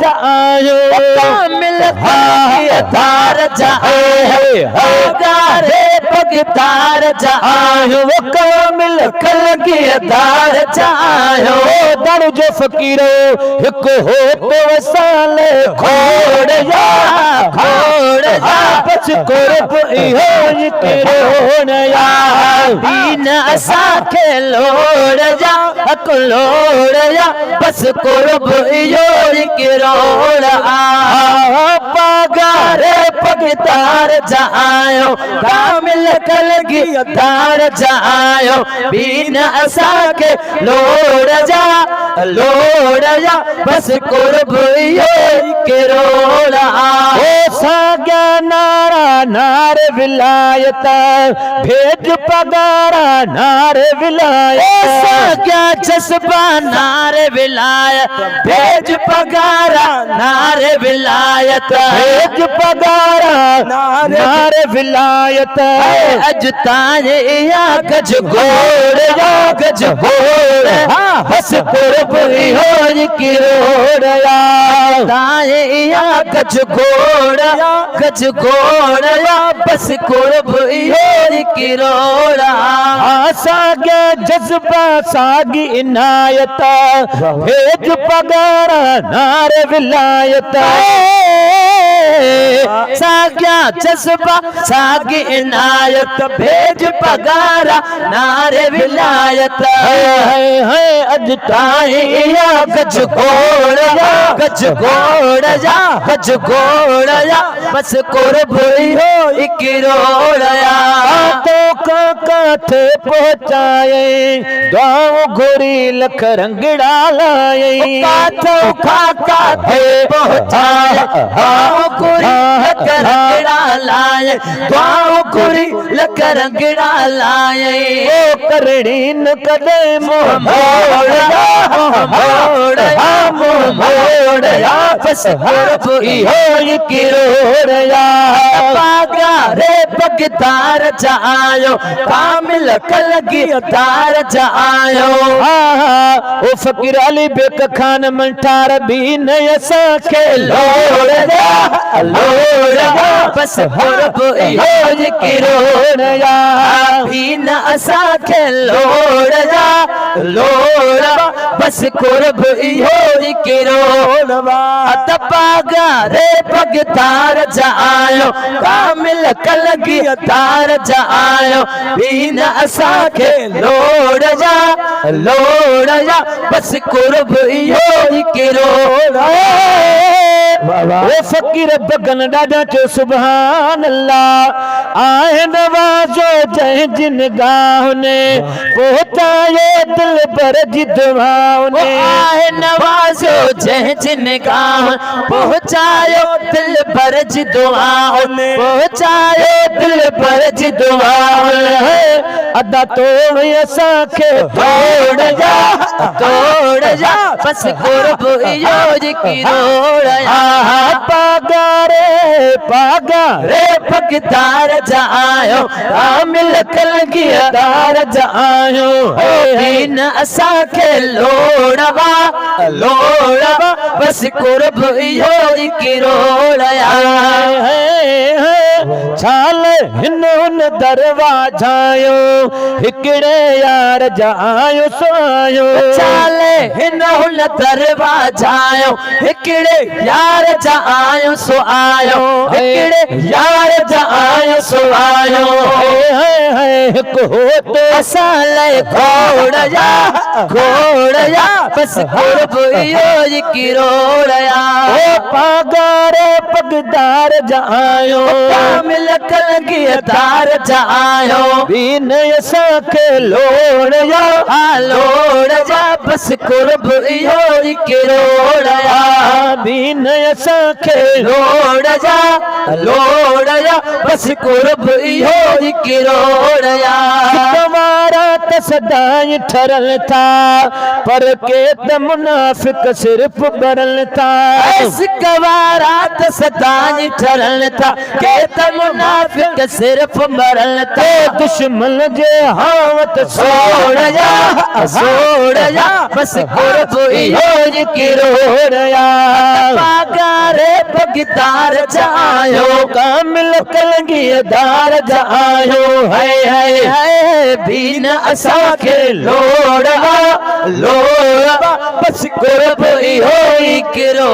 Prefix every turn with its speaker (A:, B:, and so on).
A: जायो
B: कामिल तार जाए गारे पगतार जायो
A: कामिल
B: कल की तार जायो
A: दर जो फकीरो हिक हो तो वसाल
B: खोड़ जा
A: बस कुर्ब इहो हिकिड़ो या
B: दीन असांखे लोड़ जा हक लोड़ जा बस कुर्ब इहो हिकिड़ो पगार पगतार जायो कामिल कलगी तार जायो दीन असांखे लोड़ जा बस कुर्ब इहो हिकिड़ो
A: साॻिया नारा नारे विलायत भेज पगारा नारे विलायत
B: साॻिया जज्बा नारे विलायत भेज पगारा नारे विलायत
A: भेज पगारा नारे विलायत
B: अॼु ताईं या गज घोड़ या गज घोड़ बस कुर्ब इहो हिकिड़ो ताईं या गज घोड़ बस कुर्ब इहो हिकिड़ो
A: साॻिया जज्बा साॻी इनायत भेज पगारा नारे विलायत
B: साॻिया जज्बा साॻी इनायत भेज पगारा नारे विलायत
A: अॼु ताईं
B: गज घोड़ बस कुर्ब इहो हिकिड़ो
A: तो काथे पहुचाए दुआऊं घुरी लख रंगड़ा लाए
B: काथे पहुचाए लख रंगड़ा लाए घुरी लख रंगड़ा लाए
A: करणी न कदे मोड़
B: बस कुर्ब इहो हिकिड़ो पगारे पगतार जायो कामिल कलगी तार जायो
A: ओ फकीर अली बेक खान मंठार भी न असांखे
B: लोड़ बस कुर्ब इहो हिकिड़ो भी न असांखे लोड़ बस कुर्ब इहो हिकिड़ो पगारे पगतार जायो कामिल कलगी तार जायो भी न असांखे लोड़ जा बस कुर्ब इहो हिकिड़ो
A: ओ फकीर बगन ॾाढा चयो सुभान अल्लाह आहे नवाज़ो जंहिं जिन गाह ने पहुचाए दिल पर जी दुआ ने
B: आहे नवाज़ो जंहिं जिन गाह पहुचायो दिल पर जी दुआ ने पहुचायो दिल पर जी दुआ
A: अदा तो असांखे
B: तोड़ जा बस कुर्ब इहो हिकिड़ो पगारे पगतार जायो कामिल कलगी तार जायो दीन असांखे लोड़वा बस कुर्ब इहो हिकिड़ो
A: छाल हिन हुन दरवाजायो हिकिड़े यार जायो सोयो
B: छाले हिन हुन दरवाजायो हिकिड़े यार जायो सो आयो हिकिड़े यार जायो सो आयो
A: हिकु हो तो
B: असां लाइ घोड़ जा बस कुर्ब इहो हिकिड़ो
A: पगारे पगदार जायो
B: कामिल कलगी तार जायो
A: भी न असांखे लोड़
B: जा बस कुर्ब इहो हिकिड़ो
A: भी न असांखे
B: लोड़ जा बस कुर्ब इहो हिकिड़ो
A: तुम्हारा त सदाई ठरल था पर के त मुनाफिक सिर्फ बरल था
B: सिकवारा त सदाई ठरल था के त मुनाफिक सिर्फ बरल था
A: दुश्मन जे हावत
B: सोड़ जा बस कुर्ब इहो
A: किरोड़या
B: पागारे बगदार जायो
A: कामिल कलगीदार जायो
B: है बीन असां खे लोड़ा लोड़ा बस कुर्ब इहो किरो